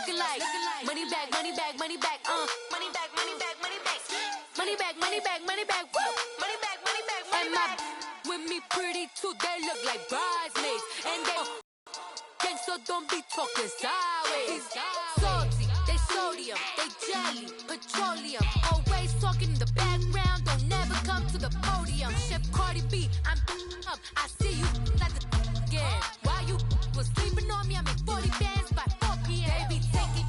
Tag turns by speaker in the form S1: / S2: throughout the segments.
S1: looking like money back, money back, money back, money back, money back, money back, money back, money back, money back, woo, money back, money back, money back. With me pretty too, they look like bridesmaids, and they gang, so don't be talking sideways. Salty, they sodium, they jelly, petroleum. Always talking in the background, don't never come to the podium. Chef Cardi B, I'm up, I see you like the again. While you was sleeping on me, I make 40 bands by 4 p.m. They be taking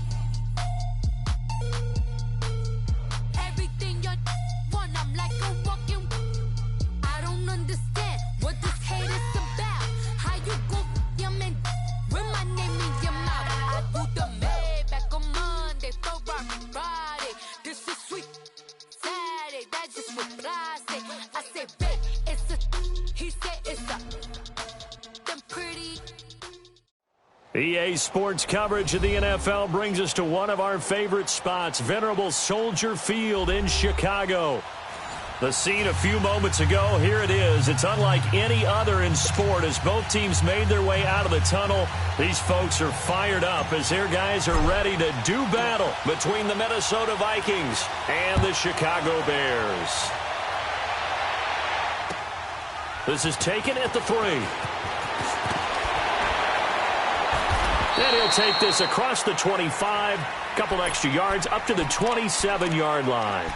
S1: everything you want, I'm like a walking. I don't understand what this hate is about. How you go, your man, with my name in your mouth. I do the Maybach on Monday, Ferrari Friday. This is sweet Saturday, that's just what I say. I say, babe, it's a, he said it's a, them pretty.
S2: EA Sports coverage of the NFL brings us to one of our favorite spots, venerable Soldier Field in Chicago. The scene a few moments ago, here it is. It's unlike any other in sport as both teams made their way out of the tunnel. These folks are fired up as their guys are ready to do battle between the Minnesota Vikings and the Chicago Bears. This is taken at the 3. And he'll take this across the 25, couple extra yards up to the 27-yard line.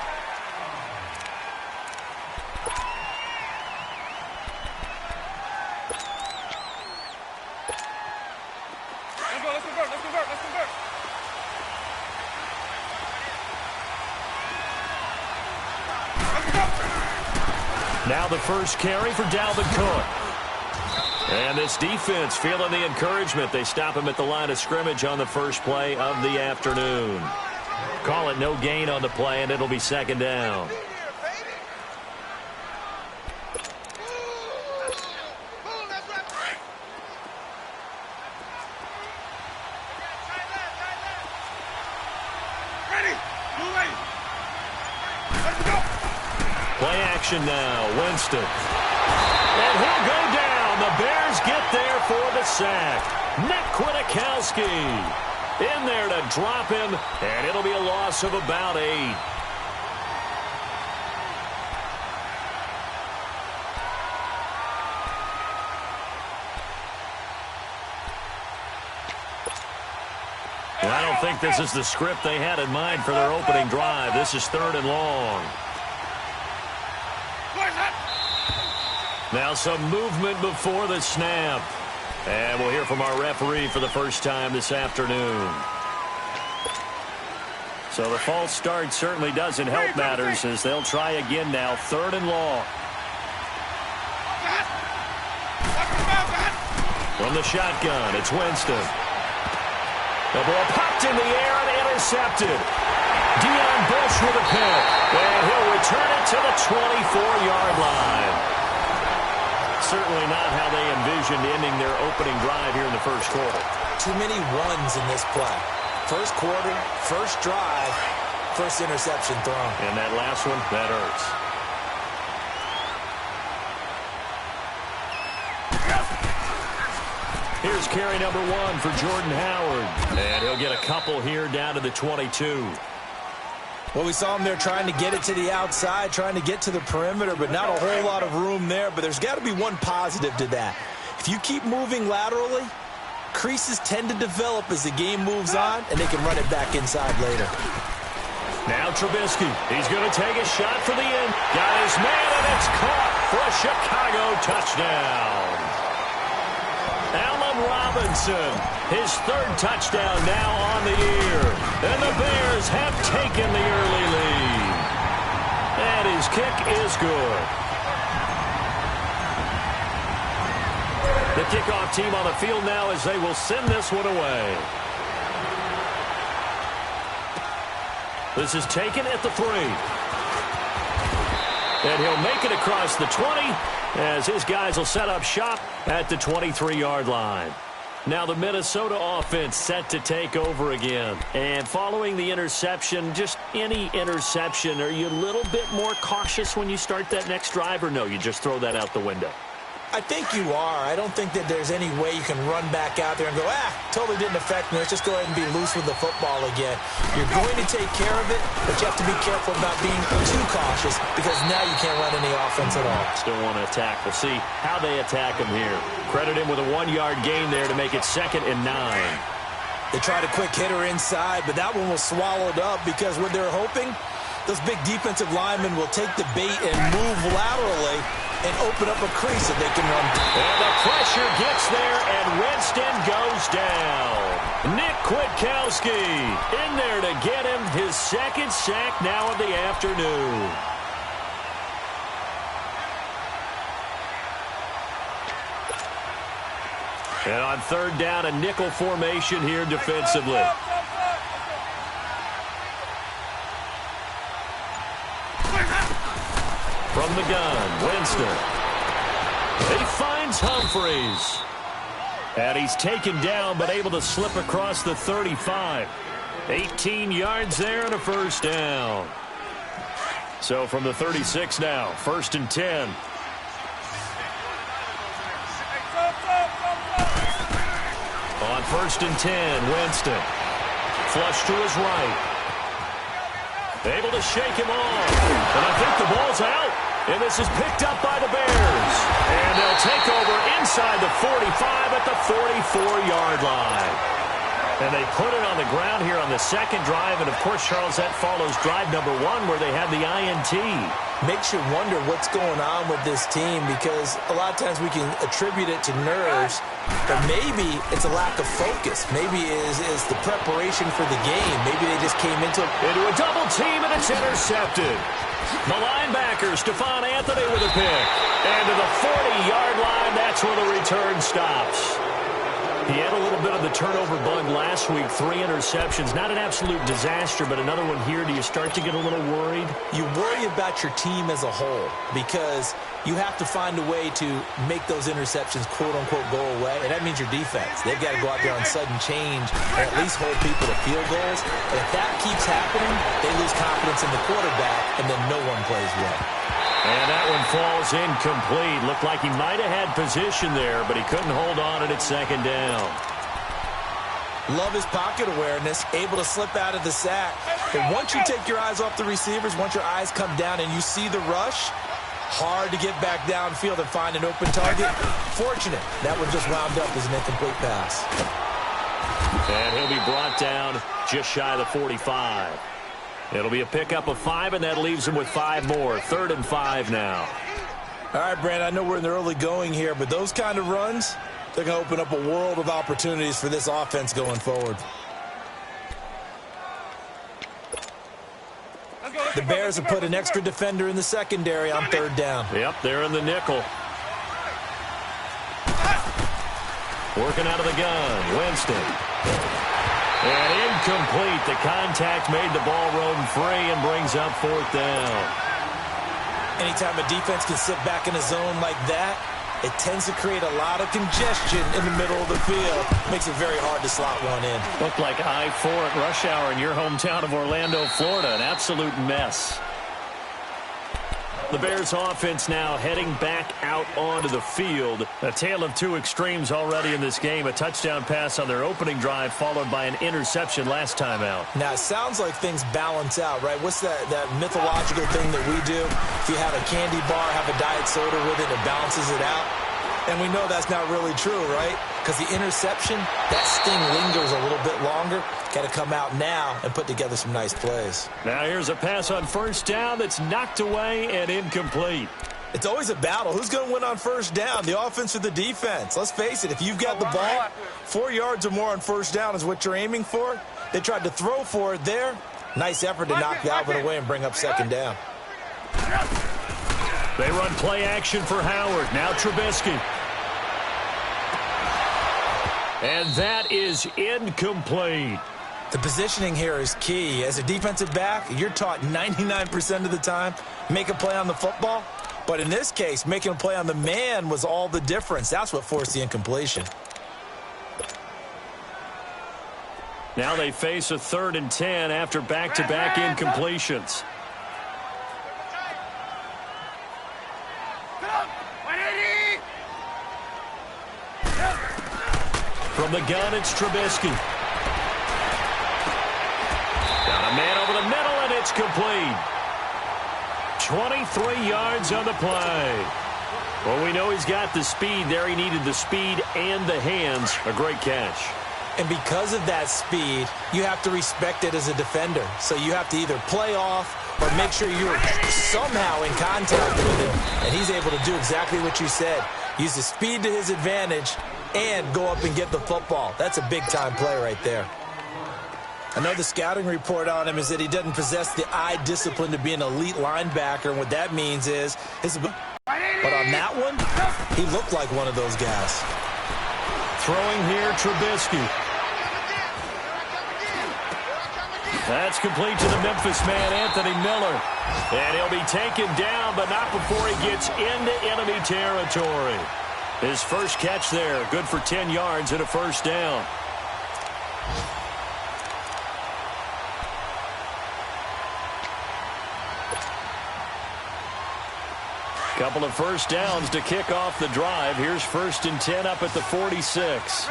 S2: Now the first carry for Dalvin Cook. And this defense feeling the encouragement. They stop him at the line of scrimmage on the first play of the afternoon. Call it no gain on the play, and it'll be second down. Play action now, Winston. And he'll go down. The Bears get there for the sack. Nick Kwiatkowski in there to drop him, and it'll be a loss of about 8. Well, I don't think this is the script they had in mind for their opening drive. This is 3rd and long. Now some movement before the snap. And we'll hear from our referee for the first time this afternoon. So the false start certainly doesn't help matters as they'll try again now. 3rd and long. From the shotgun, it's Winston. The ball popped in the air and intercepted. Deion Bush with a pick. And he'll return it to the 24-yard line. Certainly not how they envisioned ending their opening drive here in the first quarter.
S3: Too many runs in this play. First quarter, first drive, first interception thrown.
S2: And that last one, that hurts. Here's carry number 1 for Jordan Howard. And he'll get a couple here down to the 22.
S3: Well, we saw him there trying to get it to the outside, trying to get to the perimeter, but not a whole lot of room there. But there's got to be one positive to that. If you keep moving laterally, creases tend to develop as the game moves on, and they can run it back inside later.
S2: Now Trubisky. He's going to take a shot for the end. Got his man, and it's caught for a Chicago touchdown. Allen Robinson, his 3rd touchdown now on the year. And the Bears have taken the early lead. And his kick is good. The kickoff team on the field now as they will send this one away. This is taken at the 3. And he'll make it across the 20 as his guys will set up shop at the 23-yard line. Now the Minnesota offense set to take over again. And following the interception, just any interception, are you a little bit more cautious when you start that next drive, or no, you just throw that out the window?
S3: I think you are. I don't think that there's any way you can run back out there and go, totally didn't affect me. Let's just go ahead and be loose with the football again. You're going to take care of it, but you have to be careful about being too cautious because now you can't run any offense at all.
S2: Still want to attack. We'll see how they attack him here. Credit him with a 1-yard gain there to make it 2nd and 9.
S3: They tried a quick hitter inside, but that one was swallowed up because what they're hoping, those big defensive linemen will take the bait and move laterally and open up a crease that they can run.
S2: And the pressure gets there, and Winston goes down. Nick Kwiatkowski in there to get him his 2nd sack now of the afternoon. And on 3rd down, a nickel formation here defensively. From the gun, Winston. He finds Humphreys. And he's taken down, but able to slip across the 35. 18 yards there and a 1st down. So from the 36 now, 1st and 10. On 1st and 10, Winston. Flush to his right. Able to shake him off. And I think the ball's out. And this is picked up by the Bears. And they'll take over inside the 45 at the 44-yard line. And they put it on the ground here on the 2nd drive. And, of course, Charles, that follows drive number 1 where they had the INT.
S3: Makes you wonder what's going on with this team because a lot of times we can attribute it to nerves, but maybe it's a lack of focus. Maybe it is the preparation for the game. Maybe they just came into
S2: a double team, and it's intercepted. The linebacker, Stephon Anthony, with a pick. And to the 40-yard line, that's where the return stops. He had a little bit of the turnover bug last week, 3 interceptions. Not an absolute disaster, but another one here. Do you start to get a little worried?
S3: You worry about your team as a whole because you have to find a way to make those interceptions, quote-unquote, go away, and that means your defense. They've got to go out there on sudden change and at least hold people to field goals. And if that keeps happening, they lose confidence in the quarterback, and then no one plays well.
S2: And that one falls incomplete. Looked like he might have had position there, but he couldn't hold on it at 2nd down.
S3: Love his pocket awareness, able to slip out of the sack. But once you take your eyes off the receivers, once your eyes come down and you see the rush, hard to get back downfield and find an open target. Fortunate, that one just wound up as an incomplete pass.
S2: And he'll be brought down just shy of the 45. It'll be a pickup of 5, and that leaves him with 5 more. 3rd and 5 now.
S3: All right, Brand, I know we're in the early going here, but those kind of runs, they're going to open up a world of opportunities for this offense going forward. The Bears have put an extra defender in the secondary on 3rd down.
S2: Yep, they're in the nickel. Working out of the gun, Winston. And incomplete. The contact made the ball roam free and brings up 4th down.
S3: Anytime a defense can sit back in a zone like that, it tends to create a lot of congestion in the middle of the field. Makes it very hard to slot one in.
S2: Looked like I-4 at rush hour in your hometown of Orlando, Florida. An absolute mess. The Bears offense now heading back out onto the field. A tale of 2 extremes already in this game. A touchdown pass on their opening drive followed by an interception last time out.
S3: Now, it sounds like things balance out, right? What's that mythological thing that we do? If you have a candy bar, have a diet soda with it, it balances it out. And we know that's not really true, right? Because the interception, that sting lingers a little bit longer. Got to come out now and put together some nice plays.
S2: Now here's a pass on 1st down that's knocked away and incomplete.
S3: It's always a battle. Who's going to win on 1st down, the offense or the defense? Let's face it, if you've got the ball, 4 yards or more on 1st down is what you're aiming for. They tried to throw for it there. Nice effort to knock Galvin away and bring up 2nd down.
S2: They run play action for Howard. Now Trubisky. And that is incomplete.
S3: The positioning here is key. As a defensive back, you're taught 99% of the time, make a play on the football. But in this case, making a play on the man was all the difference. That's what forced the incompletion.
S2: Now they face a 3rd and 10 after back-to-back incompletions. From the gun, it's Trubisky. Got a man over the middle, and it's complete. 23 yards on the play. Well, we know he's got the speed there. He needed the speed and the hands. A great catch.
S3: And because of that speed, you have to respect it as a defender. So you have to either play off or make sure you're somehow in contact with him. And he's able to do exactly what you said. Use the speed to his advantage and go up and get the football. That's a big-time play right there. I know the scouting report on him is that he doesn't possess the eye discipline to be an elite linebacker. And what that means is, but on that one, he looked like one of those guys.
S2: Throwing here, Trubisky. That's complete to the Memphis man, Anthony Miller. And he'll be taken down, but not before he gets into enemy territory. His first catch there, good for 10 yards and a first down. Couple of first downs to kick off the drive. Here's 1st and 10 up at the 46.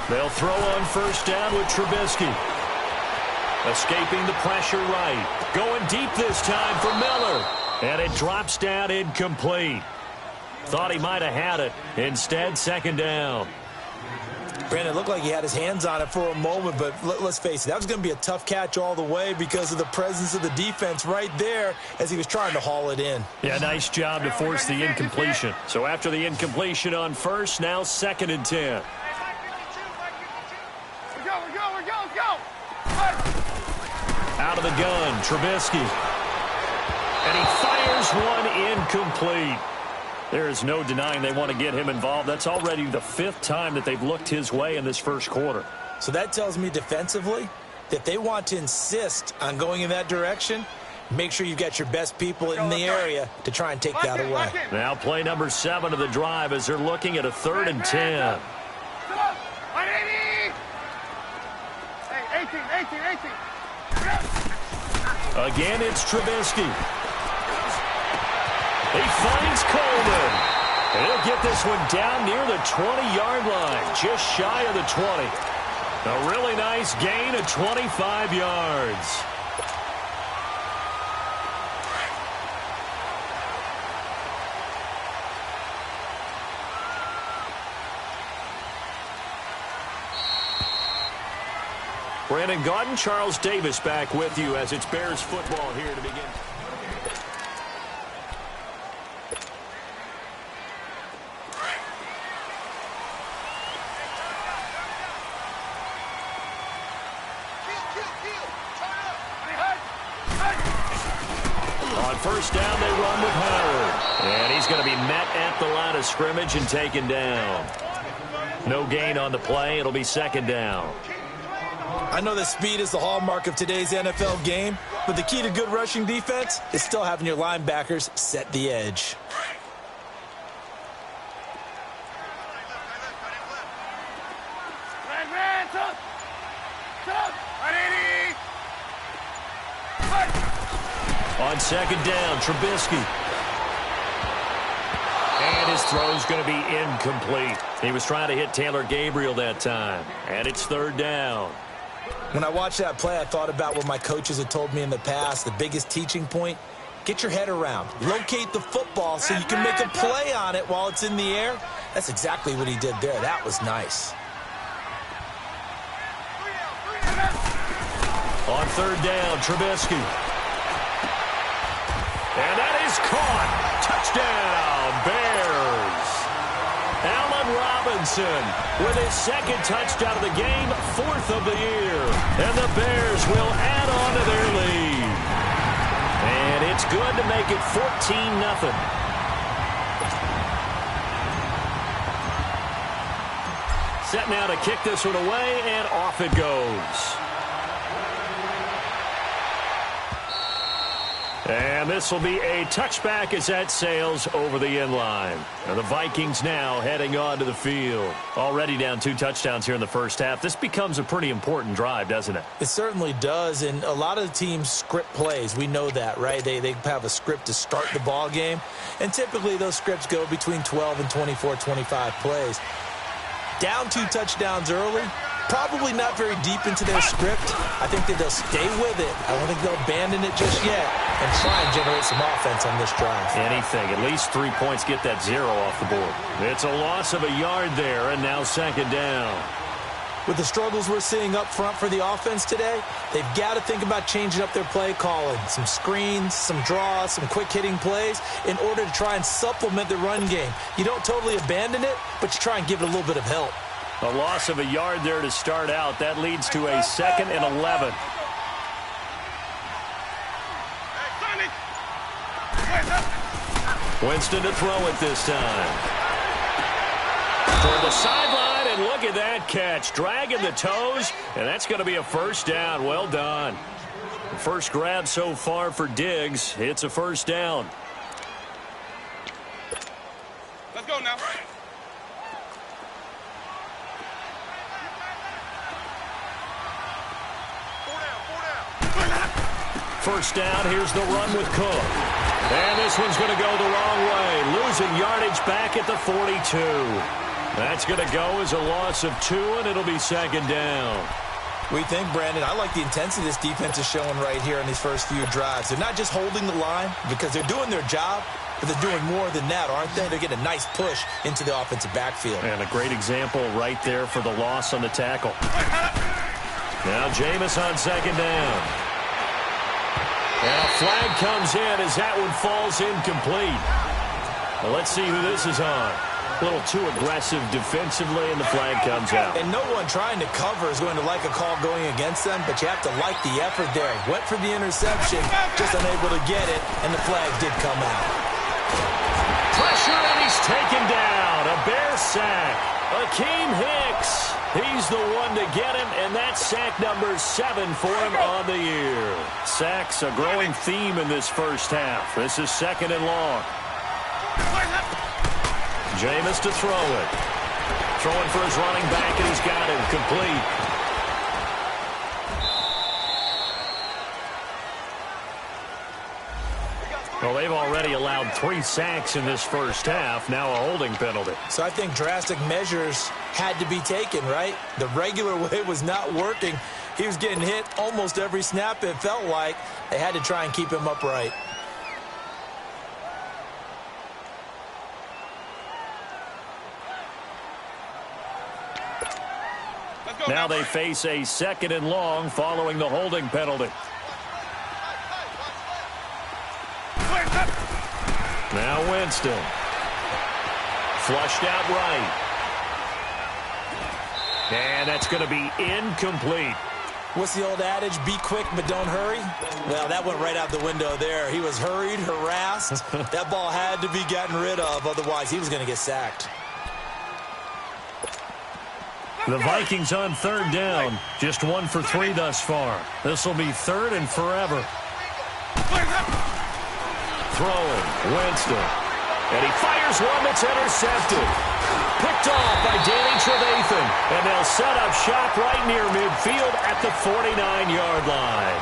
S2: They'll throw on first down with Trubisky. Escaping the pressure right. Going deep this time for Miller. And it drops down incomplete. Thought he might have had it. Instead, 2nd down.
S3: Brandon, it looked like he had his hands on it for a moment, but let's face it, that was going to be a tough catch all the way because of the presence of the defense right there as he was trying to haul it in.
S2: Yeah, nice job to force the incompletion. So after the incompletion on first, now 2nd and 10. Out of the gun, Trubisky. And he fires one incomplete. There is no denying they want to get him involved. That's already the 5th time that they've looked his way in this first quarter.
S3: So that tells me defensively that they want to insist on going in that direction. Make sure you've got your best people in the area to try and take that away.
S2: Now play number 7 of the drive as they're looking at a 3rd and 10. Again, it's Trubisky. He finds Coleman. And he'll get this one down near the 20-yard line, just shy of the 20. A really nice gain of 25 yards. Brandon Gaudin, Charles Davis back with you as it's Bears football here to begin. On first down, they run with Howard. And he's going to be met at the line of scrimmage and taken down. No gain on the play. It'll be 2nd down.
S3: I know that speed is the hallmark of today's NFL game, but the key to good rushing defense is still having your linebackers set the edge.
S2: On 2nd down, Trubisky. And his throw's going to be incomplete. He was trying to hit Taylor Gabriel that time. And it's 3rd down.
S3: When I watched that play, I thought about what my coaches had told me in the past. The biggest teaching point, get your head around. Locate the football so you can make a play on it while it's in the air. That's exactly what he did there. That was nice.
S2: On 3rd down, Trubisky. And that is caught. Touchdown, Bears. Allen Robinson with his 2nd touchdown of the game, 4th of the year. And the Bears will add on to their lead. And it's good to make it 14-0. Set now to kick this one away, and off it goes. And this will be a touchback as that sails over the end line. And the Vikings now heading onto the field. Already down 2 touchdowns here in the first half. This becomes a pretty important drive, doesn't it?
S3: It certainly does, and a lot of the teams script plays. We know that, right? They have a script to start the ball game, and typically those scripts go between 12 and 24, 25 plays. Down 2 touchdowns early. Probably not very deep into their script. I think that they'll stay with it. I don't think they'll abandon it just yet and try and generate some offense on this drive.
S2: Anything. At least 3 points, get that 0 off the board. It's a loss of a yard there, and now second down.
S3: With the struggles we're seeing up front for the offense today, they've got to think about changing up their play calling. Some screens, some draws, some quick-hitting plays in order to try and supplement the run game. You don't totally abandon it, but you try and give it a little bit of help.
S2: A loss of a yard there to start out. That leads to a 2nd and 11. Winston to throw it this time. For the sideline, and look at that catch. Dragging the toes, and that's going to be a first down. Well done. First grab so far for Diggs. It's a first down.
S4: Let's go now.
S2: First down, here's the run with Cook. And this one's going to go the wrong way. Losing yardage back at the 42. That's going to go as a loss of 2, and it'll be second down.
S3: We think, Brandon, I like the intensity this defense is showing right here in these first few drives. They're not just holding the line because they're doing their job, but they're doing more than that, aren't they? They're getting a nice push into the offensive backfield.
S2: And a great example right there for the loss on the tackle. Now Jameis on second down. And a flag comes in as that one falls incomplete. Well, let's see who this is on. A little too aggressive defensively, and the flag comes out.
S3: And no one trying to cover is going to like a call going against them, but you have to like the effort there. Went for the interception, just unable to get it, and the flag did come out.
S2: Pressure, and he's taken down. A Bear sack. Akeem Hicks. He's the one to get him, and that's sack number 7 for him on the year. Sacks, a growing theme in this first half. This is 2nd and long. Jameis to throw it. Throwing for his running back, and he's got him complete. Well, they've already allowed 3 sacks in this first half. Now a holding penalty.
S3: So I think drastic measures had to be taken, right? The regular way was not working. He was getting hit almost every snap, it felt like. They had to try and keep him upright.
S2: Now they face a 2nd and long following the holding penalty. Now Winston. Flushed out right. And that's going to be incomplete.
S3: What's the old adage? Be quick, but don't hurry? Well, that went right out the window there. He was hurried, harassed. That ball had to be gotten rid of. Otherwise, he was going to get sacked.
S2: The Vikings on 3rd down. Just 1 for 3 thus far. This will be 3rd and forever. Throwing, Winston. And he fires one that's intercepted. Picked off by Danny Trevathan. And they'll set up shop right near midfield at the 49-yard line.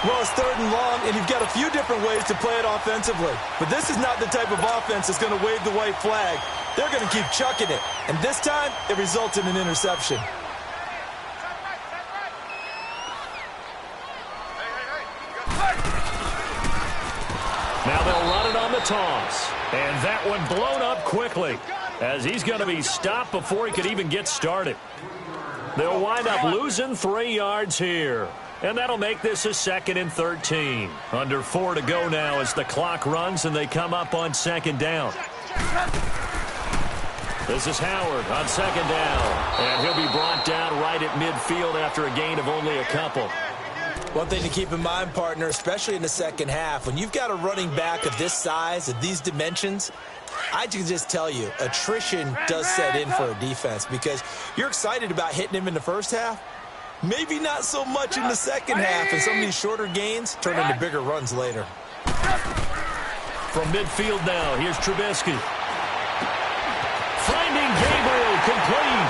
S3: Well, it's 3rd and long, and you've got a few different ways to play it offensively. But this is not the type of offense that's going to wave the white flag. They're going to keep chucking it. And this time, it results in an interception.
S2: Now they'll run it on the toss. And that one blown up quickly as he's going to be stopped before he could even get started. They'll wind up losing 3 yards here. And that'll make this a 2nd and 13. Under 4 to go now as the clock runs and they come up on 2nd down. This is Howard on 2nd down. And he'll be brought down right at midfield after a gain of only a couple.
S3: One thing to keep in mind, partner, especially in the second half, when you've got a running back of this size, of these dimensions, I can just tell you, attrition does set in for a defense because you're excited about hitting him in the first half, Maybe not so much in the second half, and some of these shorter gains turn into bigger runs later.
S2: From midfield now, here's Trubisky. Finding Gabriel, complete.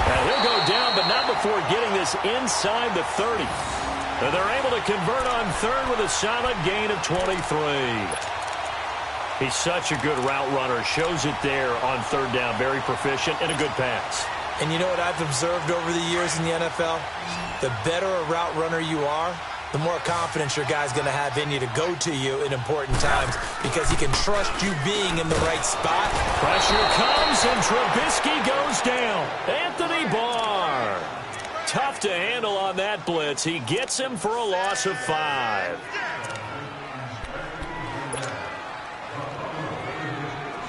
S2: And he'll go down, but not before getting this inside the 30. And they're able to convert on third with a solid gain of 23. He's such a good route runner. Shows it there on third down. Very proficient and a good pass.
S3: And you know what I've observed over the years in the NFL? The better a route runner you are, the more confidence your guy's going to have in you to go to you in important times because he can trust you being in the right spot.
S2: Pressure comes, and Trubisky goes down. Anthony Barr. Tough to handle on that blitz. He gets him for a loss of 5.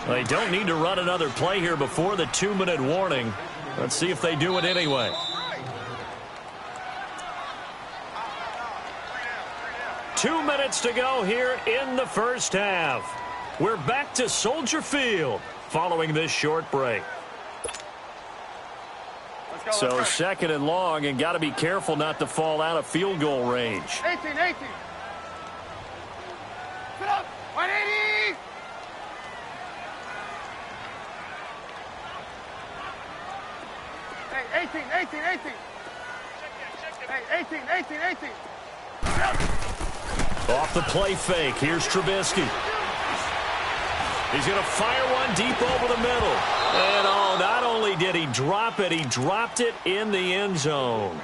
S2: They don't need to run another play here before the 2-minute warning. Let's see if they do it anyway. Two minutes to go here in the first half. We're back to Soldier Field following this short break. So second and long, and got to be careful not to fall out of field goal range.
S4: 18. Put up. 180. Hey, 18. Hey, 18.
S2: Off the play fake, here's Trubisky. He's going to fire one deep over the middle. And oh, not only did he drop it, he dropped it in the end zone.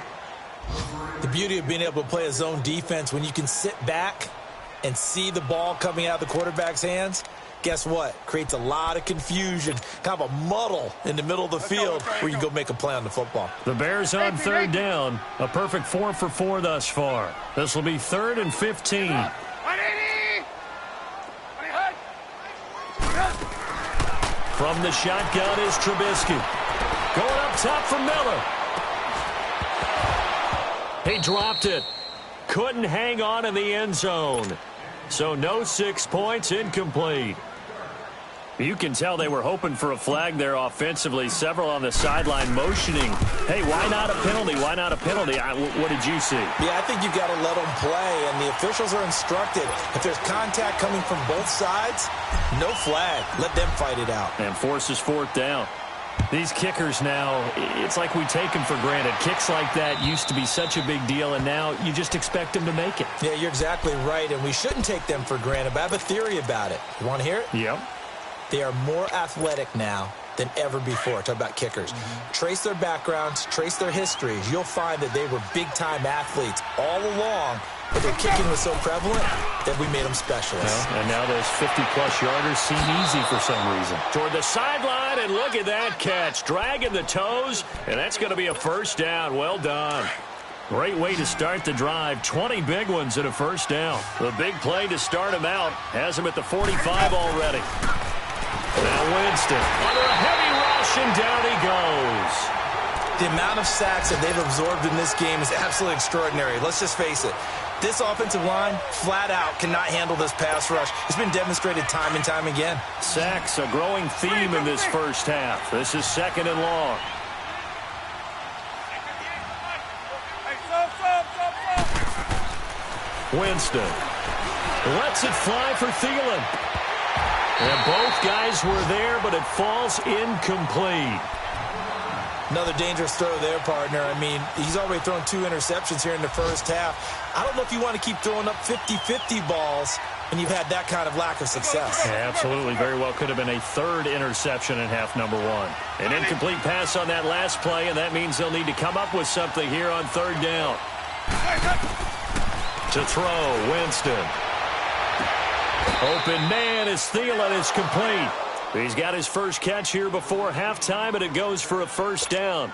S3: The beauty of being able to play a zone defense when you can sit back and see the ball coming out of the quarterback's hands, guess what? Creates a lot of confusion, kind of a muddle in the middle of the field where you go make a play on the football.
S2: The Bears on third down. A perfect 4 for 4 thus far. This will be 3rd and 15.
S4: 180.
S2: From the shotgun is Trubisky. Going up top for Miller. He dropped it. Couldn't hang on in the end zone. So no 6 points, incomplete. You can tell they were hoping for a flag there offensively. Several on the sideline motioning. Hey, why not a penalty? Why not a penalty? What did you see?
S3: Yeah, I think you've got to let them play, and the officials are instructed. If there's contact coming from both sides, no flag. Let them fight it out.
S2: And forces 4th down. These kickers now, it's like we take them for granted. Kicks like that used to be such a big deal, and now you just expect them to make it.
S3: Yeah, you're exactly right, and we shouldn't take them for granted. But I have a theory about it. You want to hear it?
S2: Yep.
S3: They are more athletic now than ever before. Talk about kickers. Trace their backgrounds, trace their histories. You'll find that they were big-time athletes all along, but their kicking was so prevalent that we made them specialists.
S2: And now those 50-plus yarders seem easy for some reason. Toward the sideline, and look at that catch. Dragging the toes, and that's going to be a first down. Well done. Great way to start the drive. 20 big ones and a first down. The big play to start him out has him at the 45 already. Now Winston under a heavy rush, and down he goes.
S3: The amount of sacks that they've absorbed in this game is absolutely extraordinary. Let's just face it. This offensive line, flat out, cannot handle this pass rush. It's been demonstrated time and time again.
S2: Sacks, a growing theme in this first half. This is 2nd and long. Winston lets it fly for Thielen. And both guys were there, but it falls incomplete.
S3: Another dangerous throw there, partner. I mean, he's already thrown 2 interceptions here in the first half. I don't know if you want to keep throwing up 50-50 balls when you've had that kind of lack of success.
S2: Yeah, absolutely. Very well could have been a 3rd interception in half number 1. An incomplete pass on that last play, and that means they'll need to come up with something here on 3rd down. To throw, Winston. Open man as Thielen is complete. He's got his first catch here before halftime, and it goes for a first down.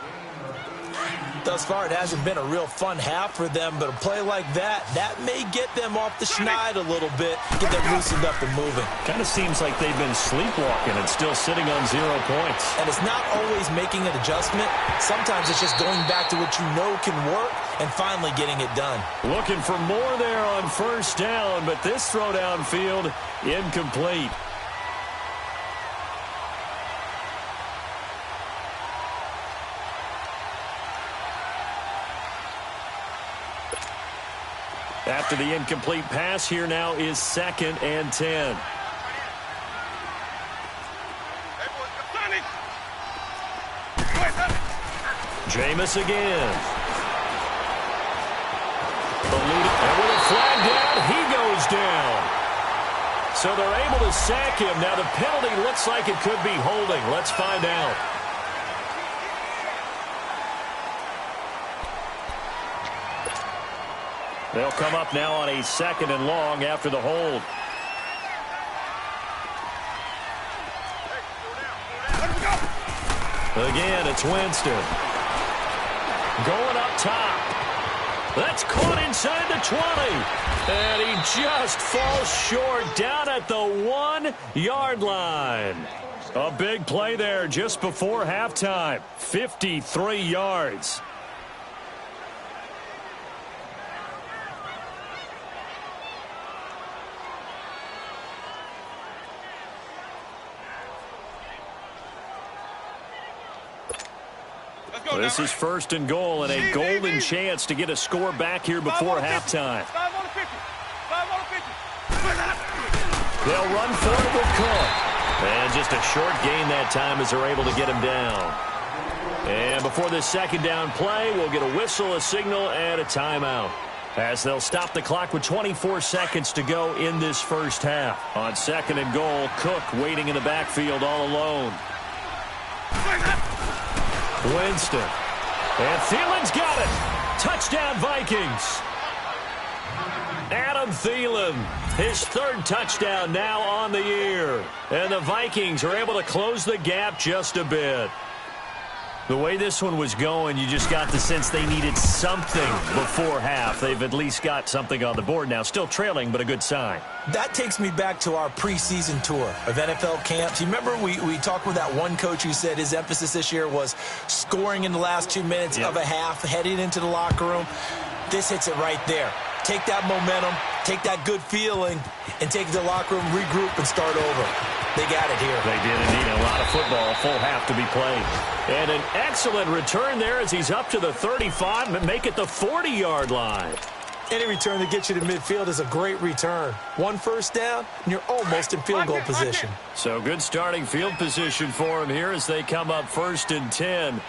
S3: Thus far, it hasn't been a real fun half for them, but a play like that may get them off the schneid a little bit, get them loosened up and moving.
S2: Kind of seems like they've been sleepwalking and still sitting on 0 points.
S3: And it's not always making an adjustment. Sometimes it's just going back to what you know can work and finally getting it done.
S2: Looking for more there on first down, but this throw downfield incomplete. After the incomplete pass, here now is 2nd and 10. Jameis again. And with a flag down, he goes down. So they're able to sack him. Now the penalty looks like it could be holding. Let's find out. They'll come up now on a 2nd and long after the hold. Again, it's Winston. Going up top. That's caught inside the 20. And he just falls short down at the 1-yard line. A big play there just before halftime. 53 yards. This is 1st and goal and a golden chance to get a score back here before halftime. They'll run for it with Cook. And just a short gain that time as they're able to get him down. And before this 2nd down play, we'll get a whistle, a signal, and a timeout. As they'll stop the clock with 24 seconds to go in this first half. On 2nd and goal, Cook waiting in the backfield all alone. Winston. And Thielen's got it. Touchdown, Vikings. Adam Thielen, his 3rd touchdown now on the year. And the Vikings are able to close the gap just a bit. The way this one was going, you just got the sense they needed something before half. They've at least got something on the board now. Still trailing, but a good sign.
S3: That takes me back to our preseason tour of NFL camps. You remember we talked with that one coach who said his emphasis this year was scoring in the last 2 minutes of a half, heading into the locker room. This hits it right there. Take that momentum, take that good feeling, and take it to the locker room, regroup, and start over. They got it here.
S2: They did indeed. A lot of football, a full half to be played. And an excellent return there as he's up to the 35 and make it the 40-yard line.
S3: Any return that gets you to midfield is a great return. 1 first down, and you're almost in field goal position.
S2: So good starting field position for him here as they come up 1st and 10.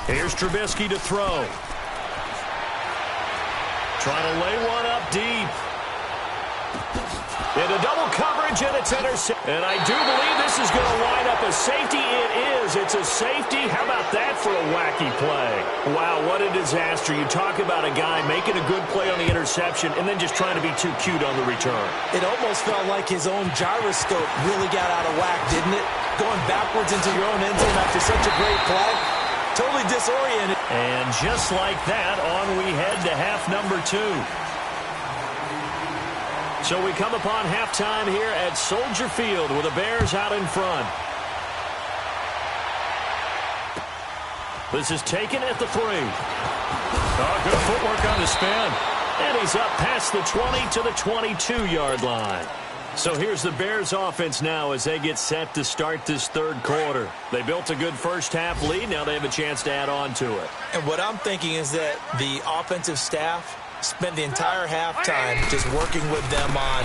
S2: Here's Trubisky to throw. Trying to lay one up deep. Into double coverage, and it's intercepted. And I do believe this is going to line up a safety. It is. It's a safety. How about that for a wacky play? Wow, what a disaster. You talk about a guy making a good play on the interception and then just trying to be too cute on the return.
S3: It almost felt like his own gyroscope really got out of whack, didn't it? Going backwards into your own end zone after such a great play. Totally disoriented.
S2: And just like that, on we head to half number 2. So we come upon halftime here at Soldier Field with the Bears out in front. This is taken at the 3. Oh, good footwork on the spin. And he's up past the 20 to the 22-yard line. So here's the Bears offense now as they get set to start this 3rd quarter. They built a good first half lead. Now they have a chance to add on to it.
S3: And what I'm thinking is that the offensive staff spent the entire halftime just working with them on,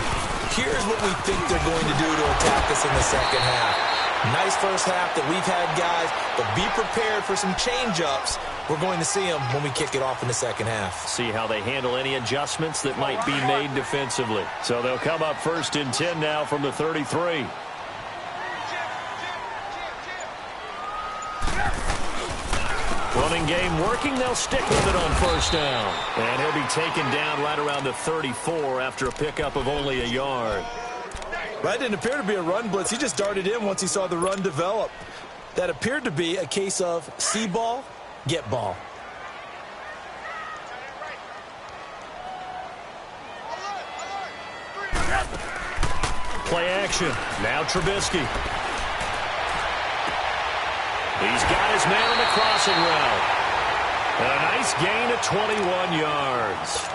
S3: here's what we think they're going to do to attack us in the 2nd half. Nice first half that we've had, guys, but be prepared for some change-ups. We're going to see them when we kick it off in the 2nd half.
S2: See how they handle any adjustments that might be made defensively. So they'll come up 1st and 10 now from the 33. Running game working. They'll stick with it on 1st down. And he'll be taken down right around the 34 after a pickup of only a yard.
S3: That didn't appear to be a run blitz. He just darted in once he saw the run develop. That appeared to be a case of see ball, get ball.
S2: Play action. Now Trubisky. He's got his man on the crossing route. And a nice gain of 21 yards.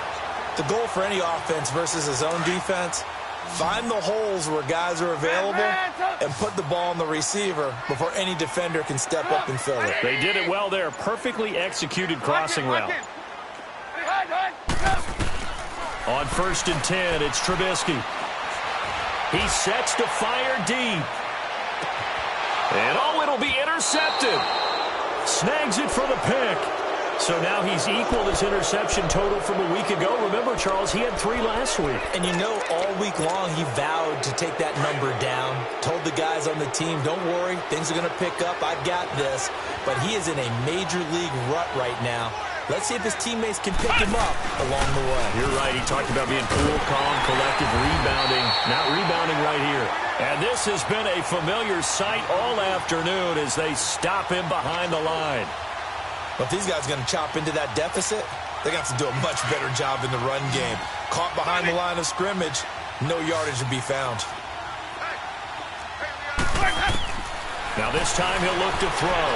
S3: The goal for any offense versus a zone defense, find the holes where guys are available and put the ball on the receiver before any defender can step up and fill it.
S2: They did it well there. Perfectly executed crossing route. On 1st and 10, it's Trubisky. He sets to fire deep. And it'll be intercepted. Snags it for the pick. So now he's equaled his interception total from a week ago. Remember, Charles, he had 3 last week.
S3: And you know, all week long he vowed to take that number down. Told the guys on the team, don't worry, things are going to pick up. I've got this. But he is in a major league rut right now. Let's see if his teammates can pick him up along the way.
S2: You're right. He talked about being cool, calm, collective, rebounding. Not rebounding right here. And this has been a familiar sight all afternoon as they stop him behind the line.
S3: But if these guys are going to chop into that deficit, they're going to have to do a much better job in the run game. Caught behind the line of scrimmage, no yardage to be found.
S2: Now this time he'll look to throw.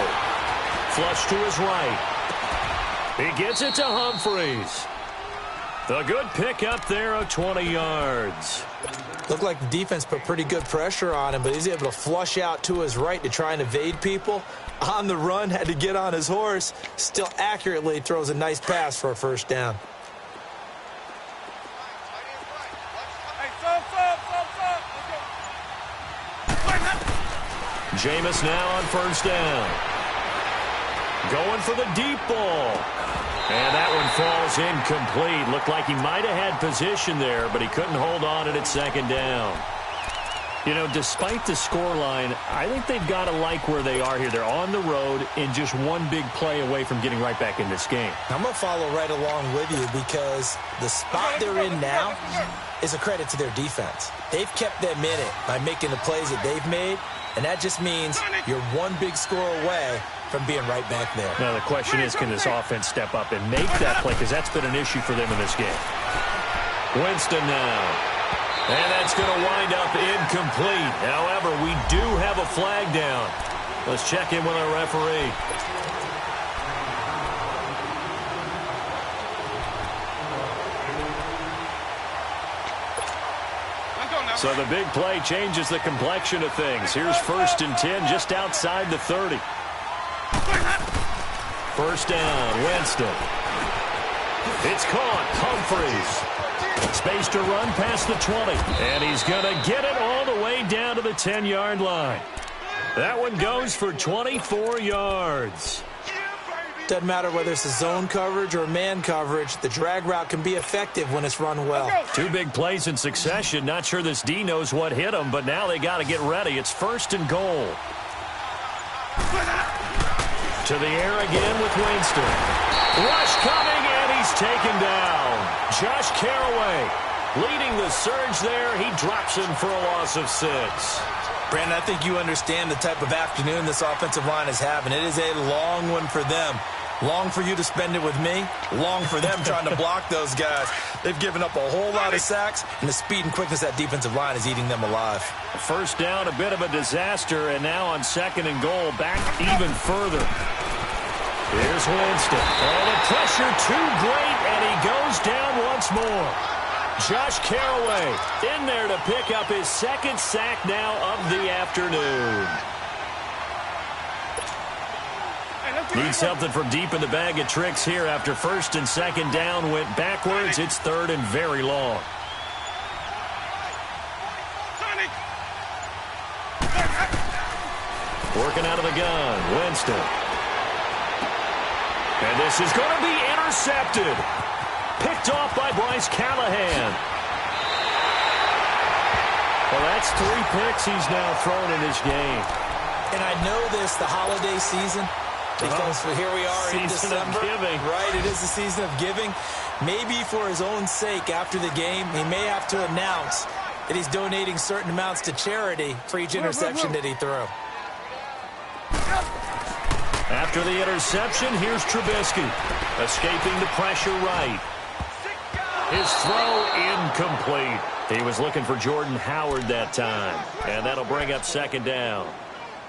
S2: Flush to his right. He gets it to Humphreys. The good pick up there of 20 yards.
S3: Looked like the defense put pretty good pressure on him, but he's able to flush out to his right to try and evade people. On the run, had to get on his horse. Still accurately throws a nice pass for a first down.
S2: Jameis now on 1st down. Going for the deep ball. And that one falls incomplete. Looked like he might have had position there, but he couldn't hold on at 2nd down. You know, despite the scoreline, I think they've got to like where they are here. They're on the road and just one big play away from getting right back in this game.
S3: I'm going to follow right along with you because the spot they're in now is a credit to their defense. They've kept them in it by making the plays that they've made, and that just means you're one big score away from being right back there.
S2: Now, the question is, can this offense step up and make that play? Because that's been an issue for them in this game. Winston now. And that's going to wind up incomplete. However, we do have a flag down. Let's check in with our referee. So the big play changes the complexion of things. Here's 1st and 10 just outside the 30. 1st down, Winston. It's caught. Humphreys. Space to run past the 20. And he's going to get it all the way down to the 10-yard line. That one goes for 24 yards.
S3: Doesn't matter whether it's a zone coverage or man coverage. The drag route can be effective when it's run well.
S2: 2 big plays in succession. Not sure this D knows what hit him, but now they got to get ready. It's 1st and goal. To the air again with Winston. Rush coming, and he's taken down. Josh Carraway leading the surge there. He drops him for a loss of 6.
S3: Brandon, I think you understand the type of afternoon this offensive line is having. It is a long one for them. Long for you to spend it with me. Long for them trying to block those guys. They've given up a whole lot of sacks, and the speed and quickness of that defensive line is eating them alive.
S2: 1st down, a bit of a disaster, and now on 2nd and goal, back even further. Here's Winston. Oh, the pressure too great, and he goes down once more. Josh Carraway in there to pick up his 2nd sack now of the afternoon. Need something from deep in the bag of tricks here after 1st and 2nd down went backwards. It's 3rd and very long. Working out of the gun, Winston. And this is going to be intercepted. Picked off by Bryce Callahan. Well, that's 3 picks he's now thrown in this game.
S3: And I know this, the holiday season, because here we are in December.
S2: Of giving.
S3: Right, it is the season of giving. Maybe for his own sake after the game, he may have to announce that he's donating certain amounts to charity for each interception that he threw.
S2: After the interception, here's Trubisky. Escaping the pressure right. His throw incomplete. He was looking for Jordan Howard that time. And that'll bring up 2nd down.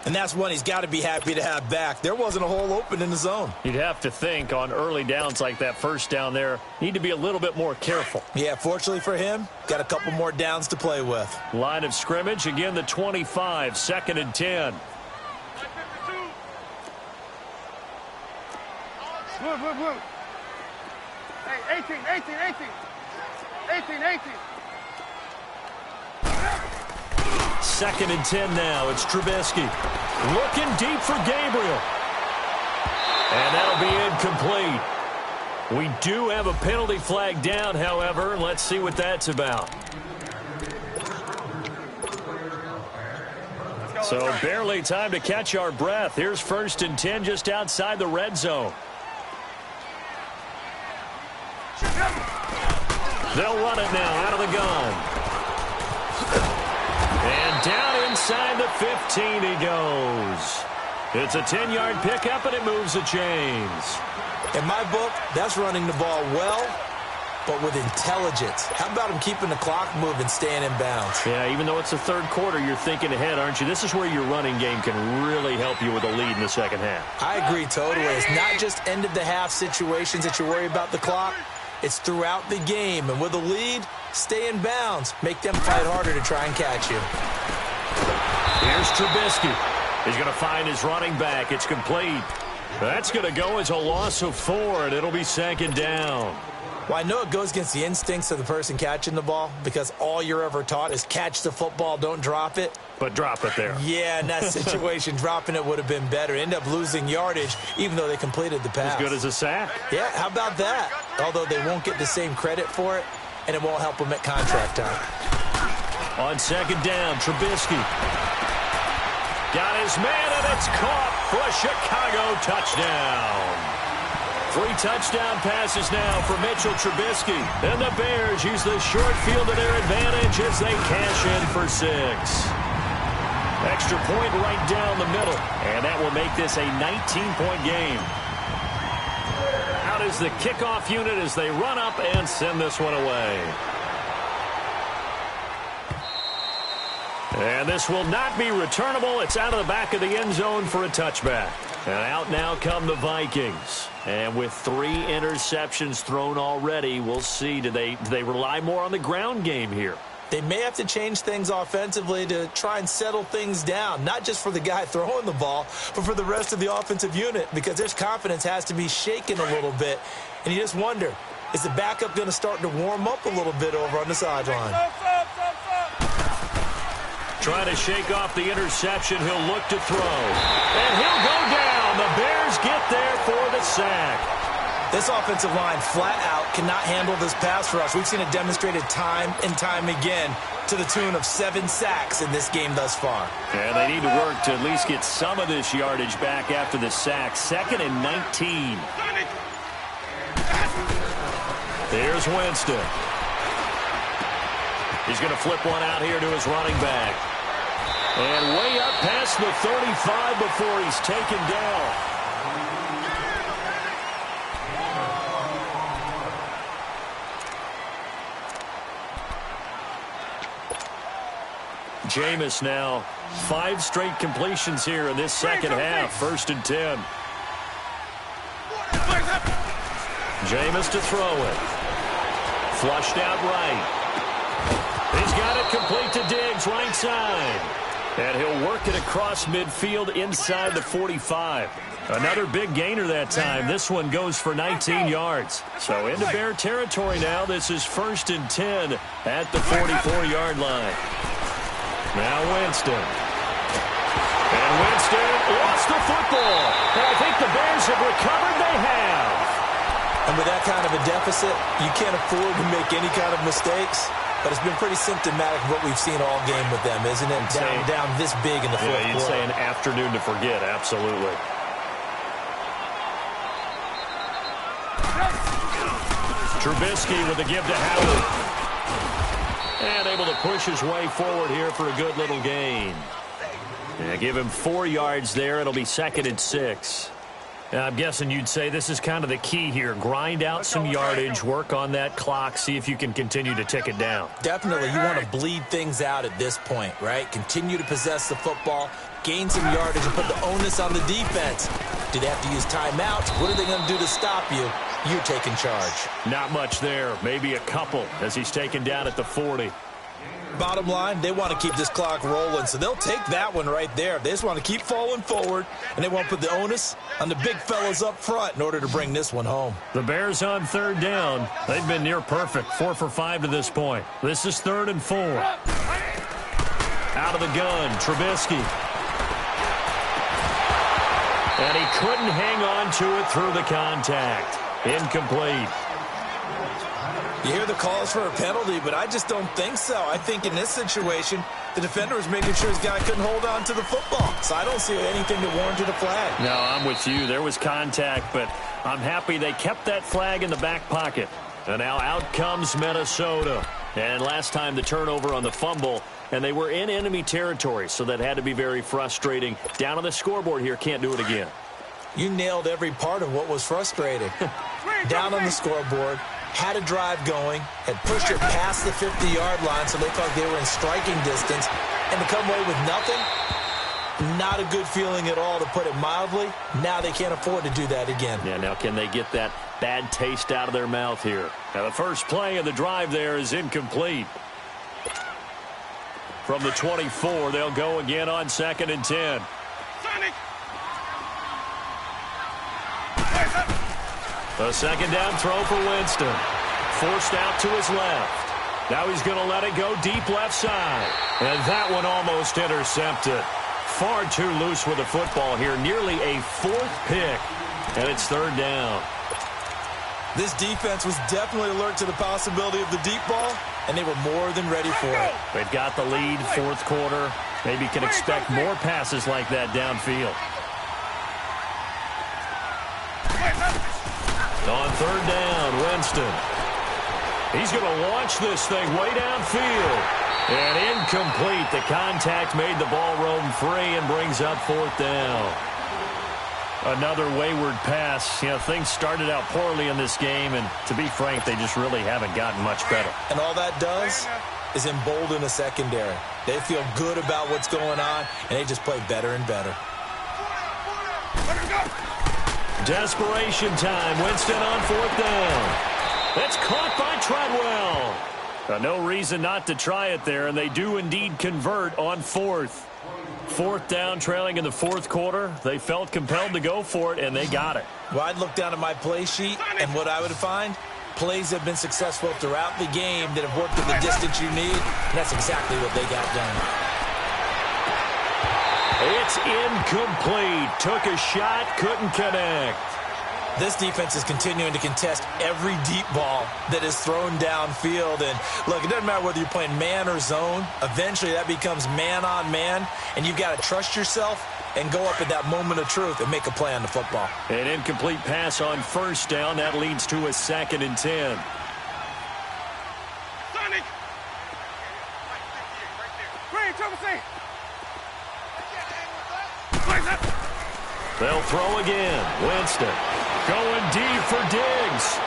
S3: And that's one he's got to be happy to have back. There wasn't a hole open in the zone.
S2: You'd have to think on early downs like that 1st down there, need to be a little bit more careful.
S3: Yeah, fortunately for him, got a couple more downs to play with.
S2: Line of scrimmage, again the 25, 2nd and 10.
S4: Move. Hey, 18. 18, 18.
S2: 2nd and 10 now. It's Trubisky. Looking deep for Gabriel. And that'll be incomplete. We do have a penalty flag down, however. Let's see what that's about. So barely time to catch our breath. Here's 1st and 10 just outside the red zone. They'll run it now out of the gun. And down inside the 15 he goes. It's a 10-yard pickup, and it moves the chains.
S3: In my book, that's running the ball well, but with intelligence. How about him keeping the clock moving, staying in bounds?
S2: Yeah, even though it's the 3rd quarter, you're thinking ahead, aren't you? This is where your running game can really help you with a lead in the 2nd half.
S3: I agree totally. It's not just end-of-the-half situations that you worry about the clock. It's throughout the game. And with a lead, stay in bounds. Make them fight harder to try and catch you.
S2: Here's Trubisky. He's going to find his running back. It's complete. That's going to go as a loss of 4, and it'll be 2nd down.
S3: Well, I know it goes against the instincts of the person catching the ball because all you're ever taught is catch the football, don't drop it.
S2: But drop it there.
S3: Yeah, in that situation, dropping it would have been better. End up losing yardage, even though they completed the pass.
S2: As good as a sack.
S3: Yeah, how about that? Although they won't get the same credit for it, and it won't help them at contract time.
S2: On 2nd down, Trubisky. Got his man, and it's caught for a Chicago touchdown. 3 touchdown passes now for Mitchell Trubisky. And the Bears use the short field to their advantage as they cash in for 6. Extra point right down the middle. And that will make this a 19-point game. Out is the kickoff unit as they run up and send this one away. And this will not be returnable. It's out of the back of the end zone for a touchback. And out now come the Vikings. And with 3 interceptions thrown already, we'll see. Do they rely more on the ground game here?
S3: They may have to change things offensively to try and settle things down, not just for the guy throwing the ball, but for the rest of the offensive unit, because their confidence has to be shaken a little bit. And you just wonder, is the backup going to start to warm up a little bit over on the sideline?
S2: Trying to shake off the interception. He'll look to throw. And he'll go down. The Bears get there for the sack.
S3: This offensive line flat out cannot handle this pass rush. We've seen it demonstrated time and time again to the tune of 7 sacks in this game thus far.
S2: And they need to work to at least get some of this yardage back after the sack. 2nd and 19. Here's Winston. He's going to flip one out here to his running back. And way up past the 35 before he's taken down. Jameis now 5 straight completions here in this 2nd half. 1st and 10. Jameis to throw it. Flushed out right. He's got it complete to Diggs, right side. And he'll work it across midfield inside the 45. Another big gainer that time. This one goes for 19 yards. So into Bear territory now. This is 1st and 10 at the 44-yard line. Now Winston. And Winston lost the football. And I think the Bears have recovered. They have.
S3: And with that kind of a deficit, you can't afford to make any kind of mistakes. But it's been pretty symptomatic of what we've seen all game with them, isn't it? Down this big in the fourth quarter.
S2: You'd say an afternoon to forget, absolutely. Trubisky with a give to Howard. And able to push his way forward here for a good little gain. Yeah, give him 4 yards there. It'll be 2nd and 6. I'm guessing you'd say this is kind of the key here. Grind out some yardage, work on that clock, see if you can continue to tick it down.
S3: Definitely. You want to bleed things out at this point, right? Continue to possess the football, gain some yardage, and put the onus on the defense. Do they have to use timeouts? What are they going to do to stop you? You're taking charge.
S2: Not much there. Maybe a couple as he's taken down at the 40.
S3: bottom line, they want to keep this clock rolling, so they'll take that one right there. They just want to keep falling forward, and they want to put the onus on the big fellas up front in order to bring this one home.
S2: The Bears on third down. They've been near perfect, 4 for 5 to this point. This is 3rd and 4. Out of the gun, Trubisky. And he couldn't hang on to it through the contact. Incomplete.
S3: You hear the calls for a penalty, but I just don't think so. I think in this situation, the defender was making sure his guy couldn't hold on to the football. So I don't see anything that warranted a flag.
S2: No, I'm with you. There was contact, but I'm happy they kept that flag in the back pocket. And now out comes Minnesota. And last time the turnover on the fumble, and they were in enemy territory, so that had to be very frustrating. Down on the scoreboard here, can't do it again.
S3: You nailed every part of what was frustrating. Down on the scoreboard, had a drive going, had pushed it past the 50-yard line so they thought they were in striking distance, and to come away with nothing, not a good feeling at all, to put it mildly. Now they can't afford to do that again.
S2: Yeah, now can they get that bad taste out of their mouth here? Now the first play of the drive there is incomplete. From the 24, they'll go again on 2nd and 10. A second down throw for Winston. Forced out to his left. Now he's going to let it go deep left side. And that one almost intercepted. Far too loose with the football here. Nearly a 4th pick. And it's 3rd down.
S3: This defense was definitely alert to the possibility of the deep ball, and they were more than ready for it.
S2: They've got the lead, 4th quarter. Maybe can expect more passes like that downfield. On 3rd down, Winston. He's going to launch this thing way downfield. And incomplete. The contact made the ball roam free and brings up 4th down. Another wayward pass. You know, things started out poorly in this game, and to be frank, they just really haven't gotten much better.
S3: And all that does is embolden a secondary. They feel good about what's going on, and they just play better and better.
S2: Desperation time. Winston on 4th down. It's caught by Treadwell. No reason not to try it there, and they do indeed convert on 4th. 4th down, trailing in the 4th quarter. They felt compelled to go for it, and they got it.
S3: Well, I'd look down at my play sheet, and what I would find, plays have been successful throughout the game that have worked at the distance you need, and that's exactly what they got done.
S2: It's incomplete. Took a shot, couldn't connect.
S3: This defense is continuing to contest every deep ball that is thrown downfield. And, look, it doesn't matter whether you're playing man or zone. Eventually that becomes man on man, and you've got to trust yourself and go up at that moment of truth and make a play on the football.
S2: An incomplete pass on 1st down. That leads to a 2nd and 10.
S4: Sonic! Green, trouble C!
S2: They'll throw again. Winston going deep for Diggs.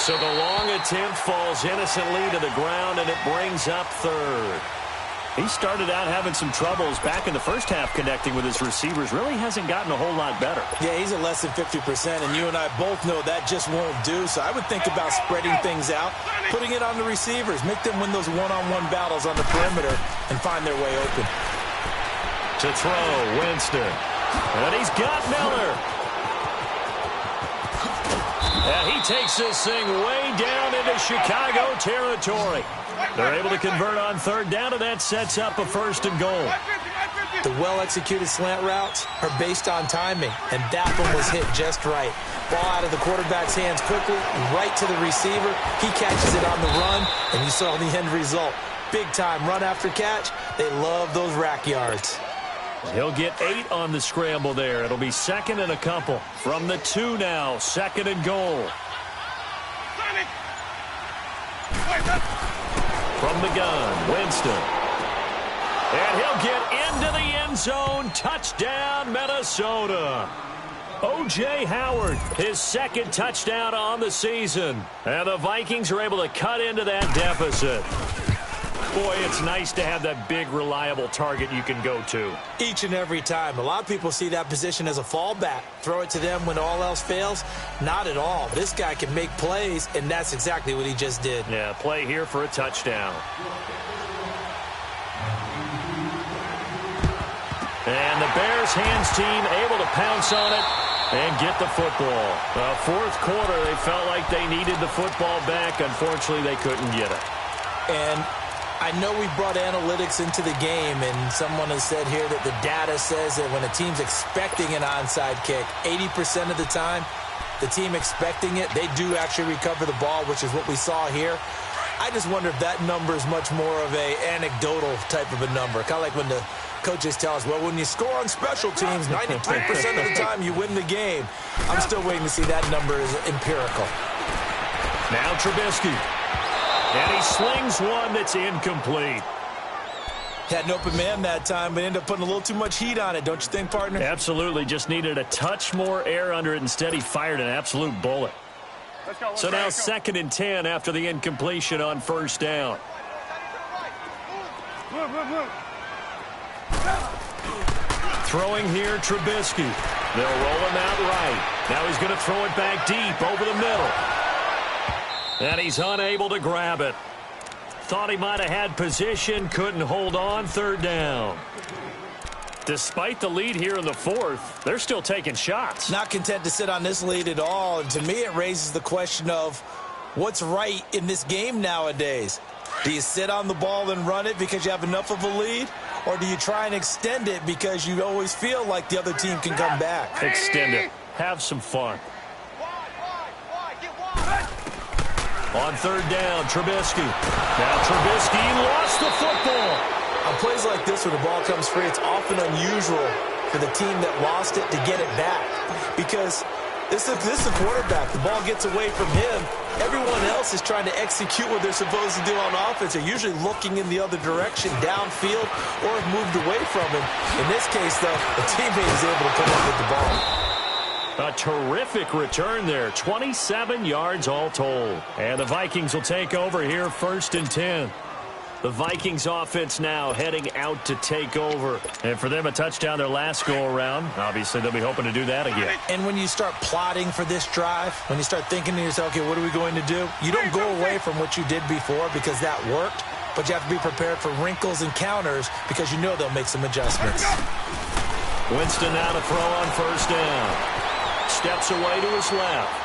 S2: So the long attempt falls innocently to the ground, and it brings up 3rd. He started out having some troubles back in the first half connecting with his receivers. Really hasn't gotten a whole lot better.
S3: Yeah, he's at less than 50%, and you and I both know that just won't do. So I would think about spreading things out, putting it on the receivers, make them win those one-on-one battles on the perimeter, and find their way open.
S2: To throw, Winston. And he's got Miller. And he takes this thing way down into Chicago territory. They're able to convert on 3rd down, and that sets up a 1st and goal.
S3: The well-executed slant routes are based on timing, and that one was hit just right. Ball out of the quarterback's hands quickly, right to the receiver. He catches it on the run, and you saw the end result. Big-time run after catch. They love those rack yards.
S2: He'll get 8 on the scramble there. It'll be 2nd and a couple. From the 2 now, 2nd and goal. From the gun, Winston. And he'll get into the end zone. Touchdown, Minnesota. O.J. Howard, his 2nd touchdown on the season. And the Vikings are able to cut into that deficit. Boy, it's nice to have that big, reliable target you can go to.
S3: Each and every time. A lot of people see that position as a fallback. Throw it to them when all else fails. Not at all. This guy can make plays, and that's exactly what he just did.
S2: Yeah, play here for a touchdown. And the Bears hands team able to pounce on it and get the football. Fourth quarter, they felt like they needed the football back. Unfortunately, they couldn't get it.
S3: And I know we brought analytics into the game, and someone has said here that the data says that when a team's expecting an onside kick, 80% of the time, the team expecting it, they do actually recover the ball, which is what we saw here. I just wonder if that number is much more of a anecdotal type of a number. Kind of like when the coaches tell us, well, when you score on special teams, 93% of the time you win the game. I'm still waiting to see that number is empirical.
S2: Now Trubisky. And he slings one that's incomplete.
S3: Had an open man that time, but ended up putting a little too much heat on it, don't you think, partner?
S2: Absolutely. Just needed a touch more air under it. Instead, he fired an absolute bullet. So now 2nd and 10 after the incompletion on first down. Throwing here, Trubisky. They'll roll him out right. Now he's going to throw it back deep over the middle. And he's unable to grab it. Thought he might have had position, couldn't hold on, 3rd down. Despite the lead here in the 4th, they're still taking shots.
S3: Not content to sit on this lead at all. And to me, it raises the question of what's right in this game nowadays. Do you sit on the ball and run it because you have enough of a lead? Or do you try and extend it because you always feel like the other team can come back?
S2: Extend it. Have some fun. On 3rd down, Trubisky. Now Trubisky lost the football.
S3: On plays like this where the ball comes free, it's often unusual for the team that lost it to get it back. Because this is a quarterback. The ball gets away from him. Everyone else is trying to execute what they're supposed to do on offense. They're usually looking in the other direction, downfield, or have moved away from him. In this case, though, the teammate is able to come up with the ball.
S2: A terrific return there. 27 yards all told. And the Vikings will take over here 1st and 10. The Vikings offense now heading out to take over. And for them, a touchdown their last go-around. Obviously, they'll be hoping to do that again.
S3: And when you start plotting for this drive, when you start thinking to yourself, okay, what are we going to do? You don't go away from what you did before because that worked. But you have to be prepared for wrinkles and counters because you know they'll make some adjustments.
S2: Winston now to throw on 1st down. Steps away to his left.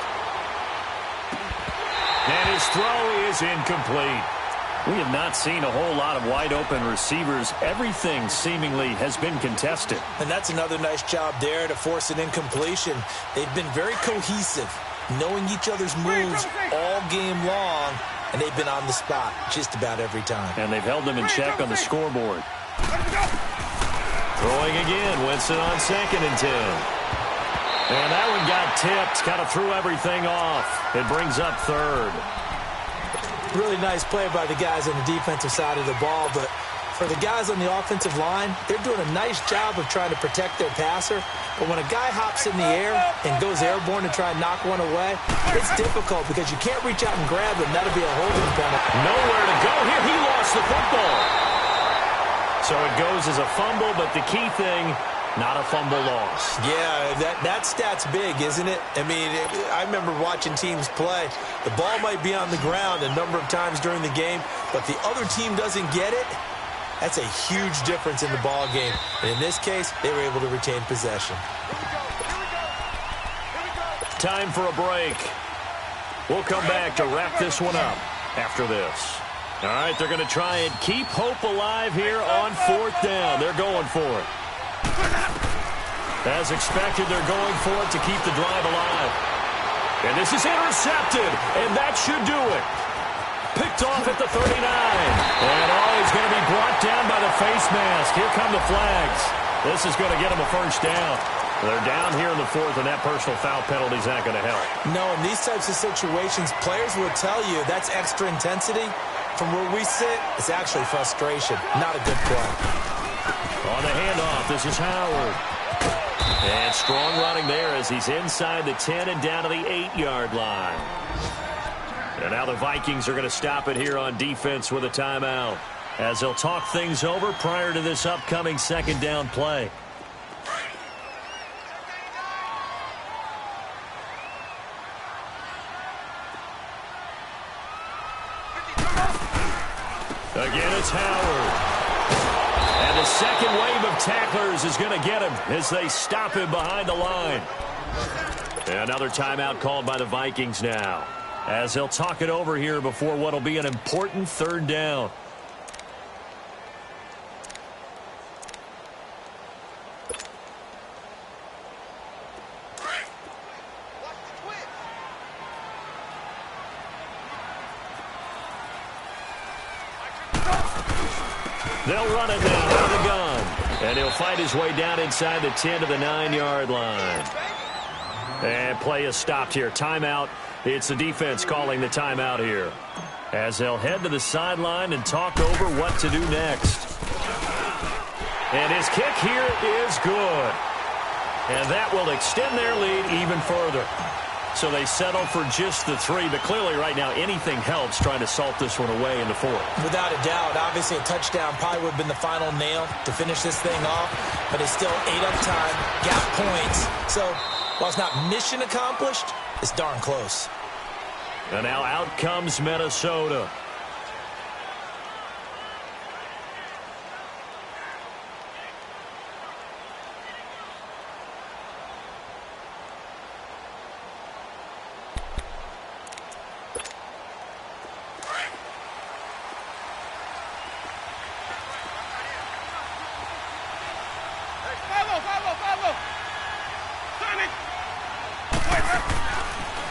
S2: And his throw is incomplete. We have not seen a whole lot of wide-open receivers. Everything seemingly has been contested.
S3: And that's another nice job there to force an incompletion. They've been very cohesive, knowing each other's moves all game long, and they've been on the spot just about every time.
S2: And they've held them in check on the scoreboard. Throwing again, Winston on 2nd and 10. And that one got tipped, kind of threw everything off. It brings up 3rd.
S3: Really nice play by the guys on the defensive side of the ball, but for the guys on the offensive line, they're doing a nice job of trying to protect their passer. But when a guy hops in the air and goes airborne to try and knock one away, it's difficult because you can't reach out and grab him. That'll be a holding penalty.
S2: Nowhere to go here. He lost the football. So it goes as a fumble, but the key thing, not a fumble loss.
S3: Yeah, that stat's big, isn't it? I mean, I remember watching teams play. The ball might be on the ground a number of times during the game, but the other team doesn't get it. That's a huge difference in the ball game. And in this case, they were able to retain possession.
S2: Time for a break. We'll come back to wrap this one up after this. All right, they're going to try and keep hope alive here on 4th down. They're going for it. As expected, they're going for it to keep the drive alive. And this is intercepted, and that should do it. Picked off at the 39. And he's going to be brought down by the face mask. Here come the flags. This is going to get him a 1st down. They're down here in the 4th, and that personal foul penalty is not going to help.
S3: No, in these types of situations, players will tell you that's extra intensity. From where we sit, it's actually frustration. Not a good play.
S2: On the handoff, this is Howard. And strong running there as he's inside the 10 and down to the 8-yard line. And now the Vikings are going to stop it here on defense with a timeout. as they'll talk things over prior to this upcoming second down play. Again, it's Howard. And the second wave of tacklers is going to get him as they stop him behind the line. Another timeout called by the Vikings now, as they'll talk it over here before what will be an important third down. They'll run it now out of the gun. And he'll fight his way down inside the 10 to the 9-yard line. And play is stopped here. Timeout. It's the defense calling the timeout here, as they'll head to the sideline and talk over what to do next. And his kick here is good. And that will extend their lead even further. So they settle for just the 3, but clearly right now anything helps trying to salt this one away in the 4th.
S3: Without a doubt, obviously a touchdown probably would have been the final nail to finish this thing off, but it's still ate up time, got points. So while it's not mission accomplished, it's darn close.
S2: And now out comes Minnesota.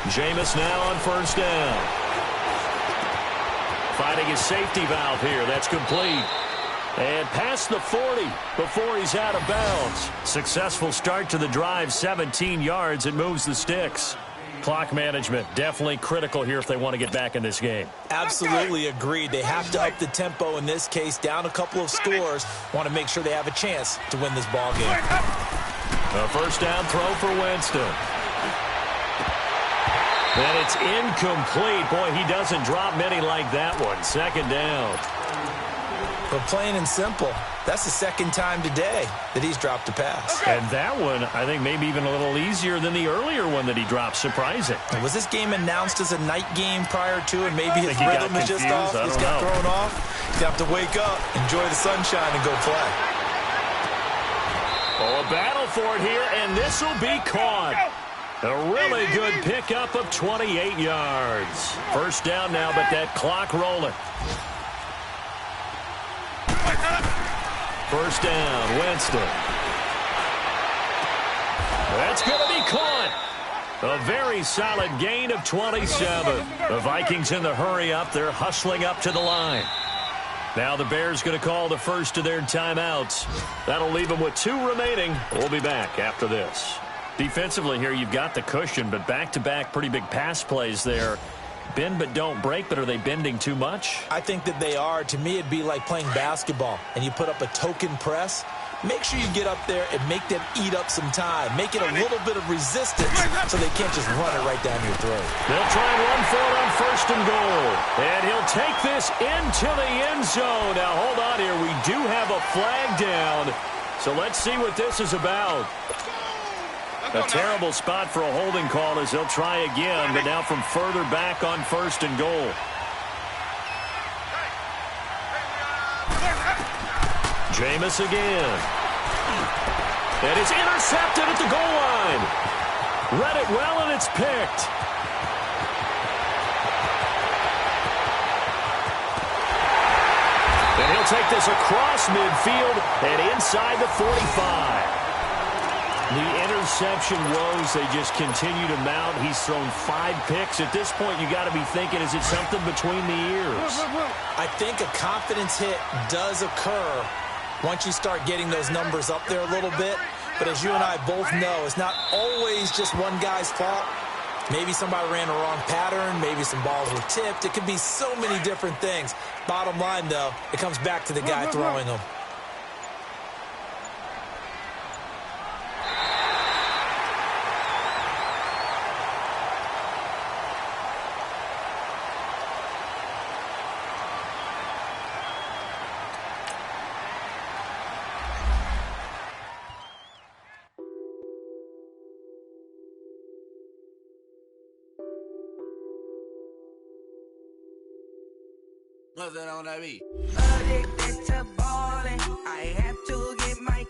S2: Jameis now on first down. Finding his safety valve here. That's complete. And past the 40 before he's out of bounds. Successful start to the drive, 17 yards. It moves the sticks. Clock management definitely critical here if they want to get back in this game.
S3: Absolutely agreed. They have to up the tempo in this case. Down a couple of scores. Want to make sure they have a chance to win this ball game.
S2: A first down throw for Winston. And it's incomplete. Boy, he doesn't drop many like that one. Second down.
S3: But plain and simple, that's the second time today that he's dropped a pass.
S2: And that one, I think, maybe even a little easier than the earlier one that he dropped. Surprising.
S3: Was this game announced as a night game prior to, and maybe his rhythm is just off? He's got thrown off. He's got to wake up, enjoy the sunshine, and go play.
S2: Oh, a battle for it here, and this will be caught. A really good pickup of 28 yards. First down now, but that clock rolling. First down, Winston. That's going to be caught. A very solid gain of 27. The Vikings in the hurry up. They're hustling up to the line. Now the Bears going to call the first of their timeouts. That'll leave them with 2 remaining. We'll be back after this. Defensively here, you've got the cushion, but back-to-back pretty big pass plays there. Bend but don't break, but are they bending too much?
S3: I think that they are. To me, it'd be like playing basketball, and you put up a token press. Make sure you get up there and make them eat up some time. Make it a little bit of resistance so they can't just run it right down your throat.
S2: They'll try and run for it on first and goal. And he'll take this into the end zone. Now, hold on here. We do have a flag down. So let's see what this is about. A terrible spot for a holding call as they'll try again, but now from further back on first and goal. Jameis again. And it's intercepted at the goal line. Read it well, and it's picked. And he'll take this across midfield and inside the 45. The interception woes, they just continue to mount. He's thrown 5 picks. At this point, you got to be thinking, is it something between the ears?
S3: I think a confidence hit does occur once you start getting those numbers up there a little bit. But as you and I both know, it's not always just one guy's fault. Maybe somebody ran a wrong pattern. Maybe some balls were tipped. It could be so many different things. Bottom line, though, it comes back to the guy throwing them.
S5: What's that on that beat?
S6: Addicted to ballin', I have to get my